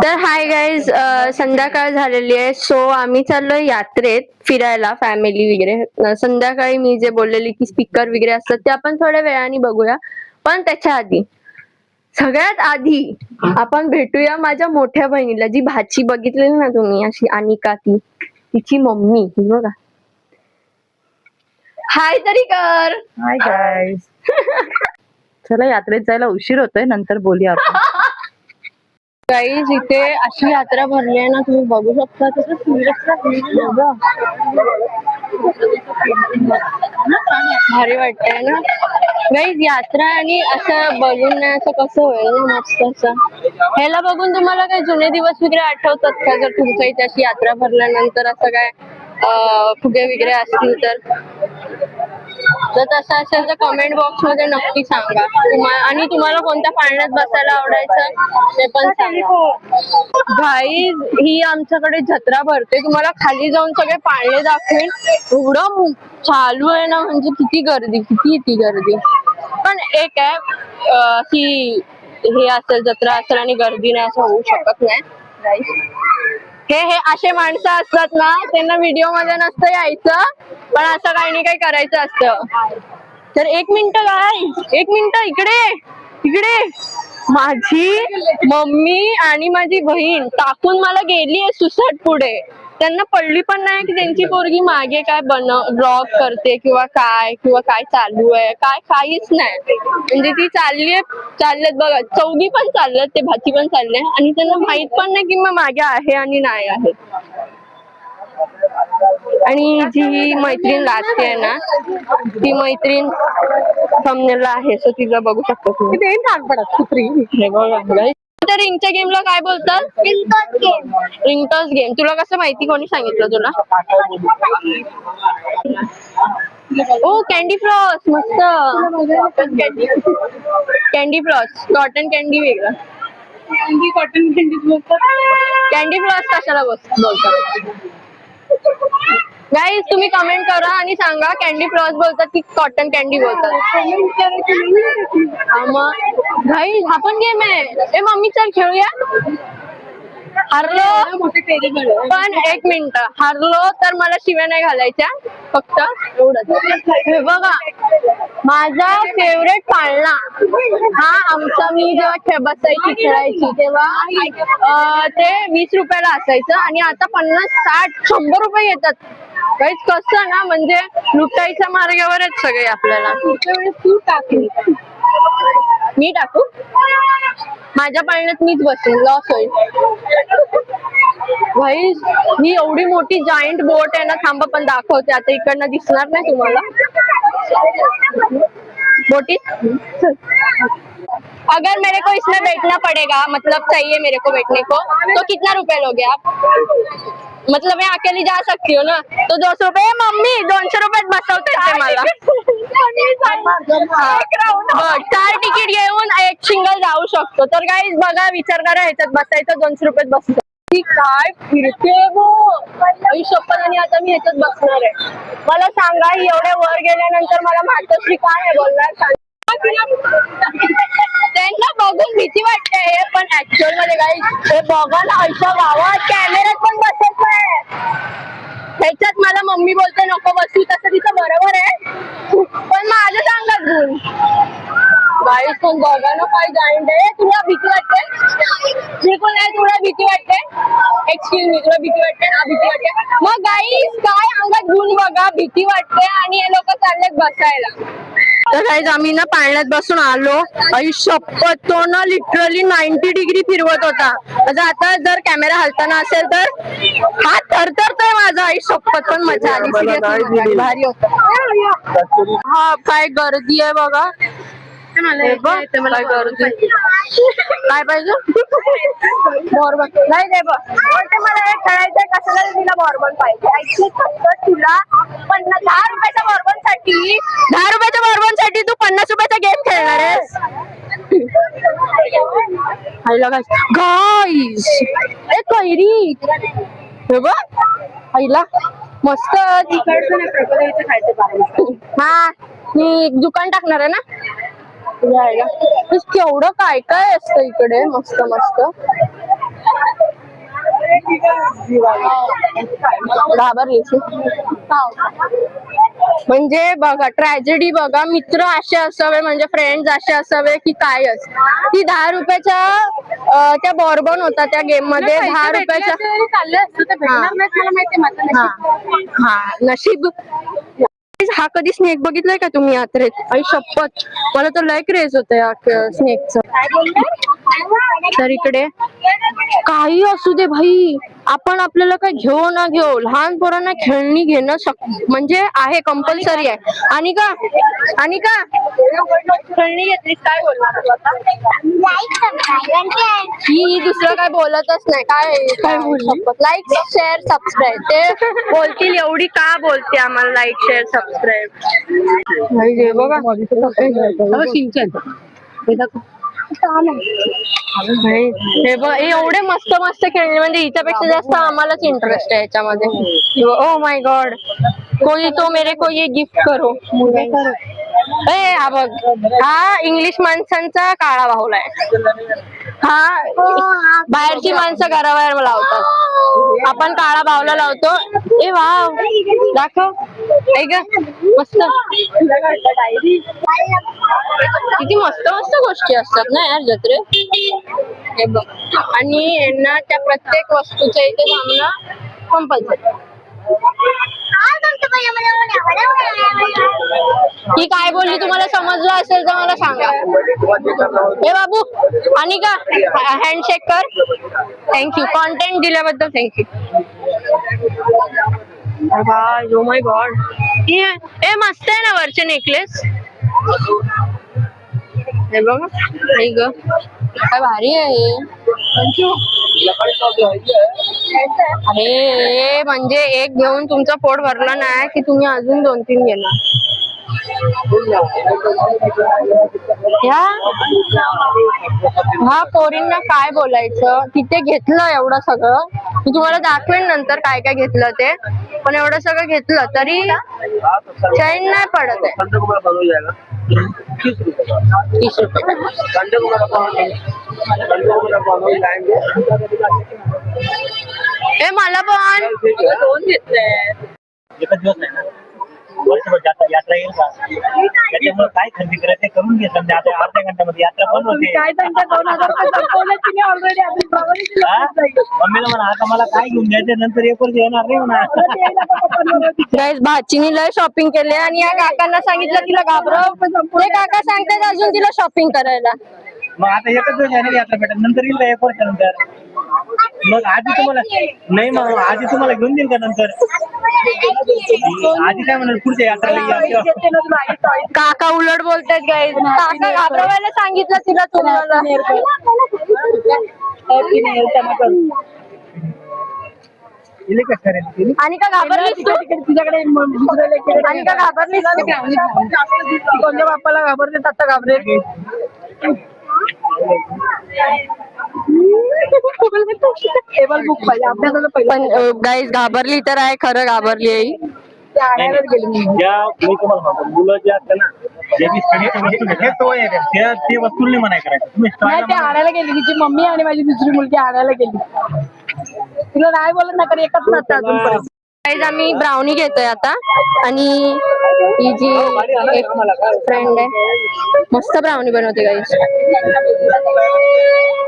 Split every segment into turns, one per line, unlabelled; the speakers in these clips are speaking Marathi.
तर हाय गाईज, संध्याकाळ झालेली आहे. सो आम्ही चाललोय यात्रेत फिरायला, फॅमिली वगैरे. संध्याकाळी मी जे बोललेली की स्पीकर वगैरे असतात ते आपण थोड्या वेळाने बघूया. पण त्याच्या आधी, सगळ्यात आधी आपण भेटूया माझ्या मोठ्या बहिणीला, जी भाची बघितलेली ना तुम्ही, अशी अनिका, तिची मम्मी. ही बघा, हाय तरी कर.
Hi guys. चला यात्रेत जायला उशीर होतोय, नंतर बोलूया आपण.
गाईज, इथे अशी यात्रा भरली आहे ना, तुम्ही बघू शकता. भारी वाटतंय ना गाईज यात्रा, आणि असं बघून असं कसं होईल ना, मस्त असं. ह्याला बघून तुम्हाला काय जुने दिवस वगैरे आठवतात का? जर तुमच्या इथे अशी यात्रा भरल्यानंतर असं काय फुगे वगैरे असतील तर तसं असेल तर कमेंट बॉक्स मध्ये नक्की सांगा. आणि तुम्हाला कोणत्या पाळण्यात बसायला आवडायचं ते पण सांगा. गाईज, ही आमच्याकडे जत्रा भरते. तुम्हाला खाली जाऊन सगळे पाळणे दाखवेन. एवढं चालू आहे ना, म्हणजे किती ती गर्दी. पण एक आहे की हे असेल, जत्रा असेल आणि गर्दी नाही, असं होऊ शकत नाही गाईज. हे असे माणसं असतात ना, त्यांना व्हिडिओ मध्ये नसतं यायचं, पण असं काही नाही काही करायचं असतं. तर एक मिनिट गाईज, एक मिनिट, इकडे माझी मम्मी आणि माझी बहीण टाकून मला गेली आहे सुसाट पुढे. त्यांना पडली पण नाही की त्यांची पोरगी मागे काय ब्लॉग करते किंवा काय चालू आहे, काहीच नाही. म्हणजे ती चाललेत बघा, चौघी पण चाललेत, ते भाची पण चालले, आणि त्यांना माहित पण नाही की मग मागे आहे आणि नाही आहे. आणि जी मैत्रीण लाजते आहे ना, ती मैत्रीण थंबनेलला आहे, सो तिला बघू शकतो तुम्ही. तर रिंगच्या गेमला काय बोलतात? रिंगटॉस गेम. तुला कसं माहिती, कोणी सांगितलं तुला? ओ कॅन्डी फ्लॉस, मस्त. कॅन्डी फ्लॉस, कॉटन कॅन्डी वेगळं. कॅन्डी फ्लॉस कशाला बोलतात? गाईज, तुम्ही कमेंट करा आणि सांगा, कॅन्डी फ्लॉस बोलतात की कॉटन कॅन्डी बोलतात. गाईज, हा पण गेम आहे. ए मम्मी, चल खेळूया. हरलो पण, एक मिनिट, हरलो तर मला शिव्या नाही घालायच्या, फक्त एवढंच. हे बघा, माझा फेवरेट पाळणा हा आमचा. मी जेव्हा बसायची खेळायची तेव्हा ते 20 रुपयाला असायचं, आणि आता 50, 60, 100 रुपये येतात. काहीच कसं ना, म्हणजे लुटायच्या मार्गावर आहेत सगळे आपल्याला. पुढच्या वेळेस तू टाकली, मी टाकू? माझ्या पाळण्यात मीच बसेल, लॉस होईल. भाई, ही एवढी मोठी जायंट बोट आहे ना, थांबा पण दाखवते. आता इकडनं दिसणार नाही तुम्हाला बोटी. अगर मेरे को इसमें बैठना पड़ेगा, मतलब चाहिए मेरे को बैठने को, तो कितना रुपए लोगे आप? मतलब मैं अकेली जा सकती हूँ ना, तो 200 रुपये. मम्मी 200 रुपयात बसवते मला. 4 तिकीट घेऊन एक सिंगल जाऊ शकतो. तर गाईज बघा, विचार करा, ह्याच्यात बसायचं, 200 रुपयात बसतो. काय फिरते गो शपथ. आणि आता मी ह्याच्यात बसणार आहे. मला सांगा, ही एवढ्या वर गेल्यानंतर मला मातोश्री काय आहे बोलणार? त्यांना बघून भीती वाटते, पण ऍक्च्युअल मध्ये गाईज हे बघा ना, अशा गावात कॅमेऱ्यात पण बसत नाही. ह्याच्यात मला मम्मी बोलते नको बसू, तसं तिचं बरोबर आहे, पण माझं सांगत गुण. गाईज पण बघा ना, काय जाईंट आहे. तुला भीती वाटते? बिलकुल नाही. तुला भीती वाटते? एक्सक्यूज मी, तुला भीती वाटते? हा, भीती वाटते. मग गाईज काय अंगात गुण बघा, भीती वाटते, आणि हे लोक चाललेत बसायला. तर गाईज, आम्ही ना पाळण्यात बसून आलो. आई शपथ, तो ना लिटरली 90 डिग्री फिरवत होता. आता जर कॅमेरा हलताना असेल तर हात थरथरतोय माझा. आई शपथ, पण मजा आली, भारी होत. हा, काय गर्दी आहे बघा. काय गर्दी. काय पाहिजे? बॉर्बन नाही दे बघ. मला हे खेळायचंय, कशाला तिला बॉर्बन पाहिजे? तुला 10 रुपयाच्या बॉर्बन साठी, 10 रुपयाच्या बॉर्बन साठी तू 50 रुपयाचा गेम खेळणार आहेस? गाईस, ए कैरी, हे बघ आईला मस्त. हा, मी दुकान टाकणार आहे ना. केवढं काय काय असतं इकडे, मस्त मस्त. घाबरलीस म्हणजे बघा ट्रॅजेडी बघा, मित्र असे असावे म्हणजे फ्रेंड्स असे असावे की कायच. ती 10 रुपयाच्या त्या बॉर्बन होता त्या गेम मध्ये, 10 रुपयाच्या. हा नशीब. हा कधी स्नेक बघितलाय का तुम्ही यात्रेत? आई शपथ, मला तर लय क्रेज होतं या स्नेकचं. तर इकडे काही असू दे भाई, आपण आपल्याला काय घेऊ ना घेऊ, लहान पोरांना खेळणी घेणं म्हणजे आहे, कंपल्सरी आहे. आणि का खेळणी घेतलीस काय बोलणार तू आता? ही दुसरं काय बोलतच नाही. काय बोलणार? लाईक शेअर सबस्क्राईब ते बोलतील, एवढी का बोलते आम्हाला लाईक शेअर सबस्क्राईब. बघा हे बघ, एवढे मस्त मस्त खेळणे, म्हणजे हिच्यापेक्षा जास्त आम्हालाच इंटरेस्ट आहे याच्यामध्ये. ओ माय गॉड, कोई तो मेरे को ये गिफ्ट करो. हा बघ, हा इंग्लिश माणसांचा काळा बाहुला आहे. हा बाहेरची माणसं घराबाहेर लावतात, आपण काळा बाहुला लावतो. ए वाव, दाखव. ऐक मस्त, किती मस्त मस्त गोष्टी असतात ना यार जत्रेत. हे बघ, आणि यांना त्या प्रत्येक वस्तूच्या इथे थांबणं कंपल्सरी. ही काय बोलली तुम्हाला समजलं असेल तर मला सांगा. हे बाबू, आणि का हँडशेक कर. थँक्यू, कॉन्टेंट दिल्याबद्दल थँक्यू. ओ माय गॉड, हे मस्त आहे ना वरचे नेकलेस. हे बघ, काय भारी आहे. अरे म्हणजे एक घेऊन तुमचं पोट भरलं नाही की तुम्ही अजून 2-3 घेणार. हा पोरींना काय बोलायचं, तिथे घेतलं एवढं सगळं. मी तुम्हाला दाखवेन नंतर काय काय घेतलं ते, पण एवढं सगळं घेतलं तरी चैन नाही पडत आहे. 30 रुपये. ए मला पण 2 घेतले.
एकच दिवस नाही ना, वर्षभर यात्रा येईल का, त्याच्यामुळे काय खरेदी करायचं करून घे. समजा आता अर्ध्या घंट्यामध्ये यात्रा बंद होते. मम्मीला म्हणा आता मला काय घेऊन द्यायचं, नंतर एक वर्ष येणार नाही म्हणा.
गाईस, भाचीने लय शॉपिंग केले आणि या काकांना सांगितलं तिला घाबरव, ते काका सांगतात अजून तिला शॉपिंग करायला.
मग आता एकच दिवस आहे ना यात्रा भेटत, नंतर येईल का एक वर्षानंतर. मग आधी तुम्हाला नाही, मग आधी तुम्हाला घेऊन देईल का नंतर? आधी काय म्हणाल पुढच्या यात्रेला.
काका उलट बोलतात गाईस, काका घाबरवायला सांगितलं तिला तुम्हाला. आणि का घाबरलीस तू? आणि का घाबरलीस?
कोणत्या बाप्पाला घाबरते आता घाबरेल.
पण गाईस घाबरली तर आहे, खरं घाबरली आहे.
मुलं जे असतात ना, जे मी स्टडीची वस्तू घेतात ते वस्तू नाही म्हणाय करायचं.
नाही, ते आणायला गेली तिची मम्मी आणि माझी दुसरी मुलगी आणायला गेली. तिला नाही बोलत ना, कारण एकच नसतं अजूनपर्यंत.
गाईस आम्ही ब्राउनी घेतोय आता, आणि ही जी एक फ्रेंड आहे मस्त ब्राउनी बनवते गाईस.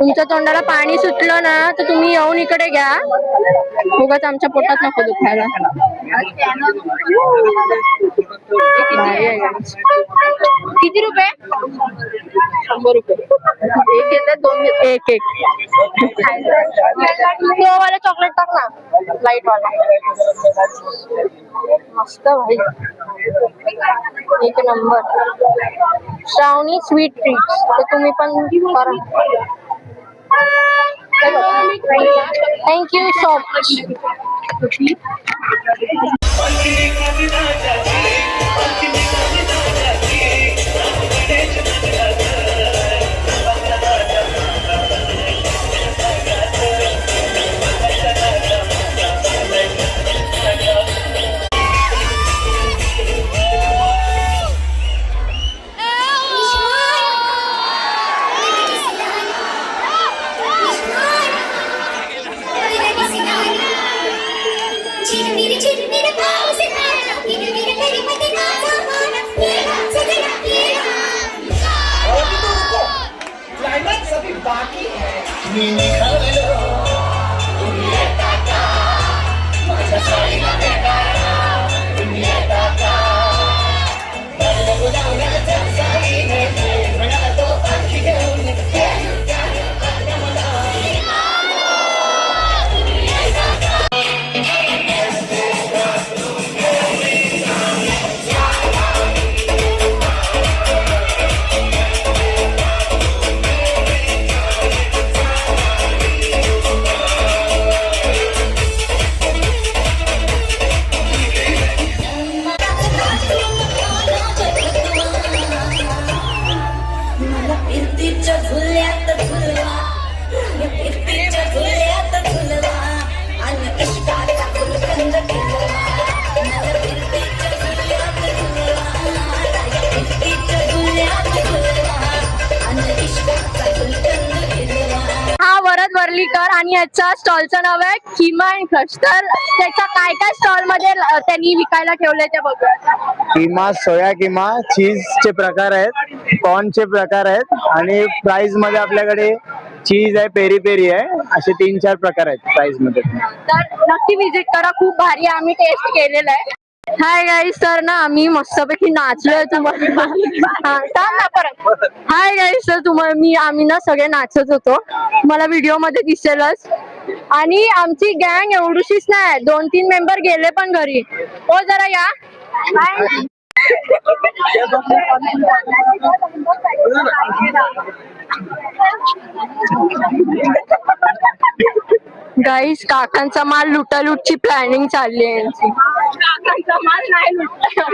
तुमच्या तोंडाला पाणी सुटलं ना तर तुम्ही येऊन इकडे घ्या, उगाच आमच्या पोटात नको दुखायला. किती रुपये? 100 रुपये. एक घेतात, 2 घेतात. एक वाला चॉकलेट टाक ना, लाईट वाला. मस्त भाई, एक नंबर. श्रावणी स्वीट ट्रीट्स, तर तुम्ही पण करा. Thank you so much.
कीर्तीच्या झुल्यात झुलवा, कीर्तीच्या झुल्यात झुलवा आणि इष्टाचा गुलकंद फिरवा. मला कीर्तीच्या झुल्यात झुलवा, कीर्तीच्या झुल्यात झुलवा आणि इष्टाचा गुलकंद फिरवा.
हा वरद वर्लीकर आणि याच्या स्टॉलचं नाव आहे किमा अँड क्रश. तर त्याच्या काय काय स्टॉल मध्ये त्यांनी विकायला ठेवलंय ते बघूया.
किमा, सोया किमा, चीजचे प्रकार आहेत, कॉर्नचे प्रकार आहेत आणि प्राइस मध्ये आपल्याकडे चीज आहे, पेरी पेरी आहे, असे 3-4 प्रकार आहेत प्राइस मध्ये.
तर नक्की विजिट करा, खूप भारी आहे, आम्ही टेस्ट केलेलं आहे. हाय गाईस, तर ना आम्ही मस्तपैकी नाचलोय तुम्हाला. हा, सांग ना परत. हाय गाईस, तर आम्ही ना सगळे नाचत होतो, मला व्हिडिओ मध्ये दिसेलच. आणि आमची गँग एवढीशीच नाही, 2-3 मेंबर गेले पण घरी. हो जरा या. गाईस, काकांचा माल लुटालुटची प्लॅनिंग चालली आहे यांची. काकांचा माल नाही लुटला.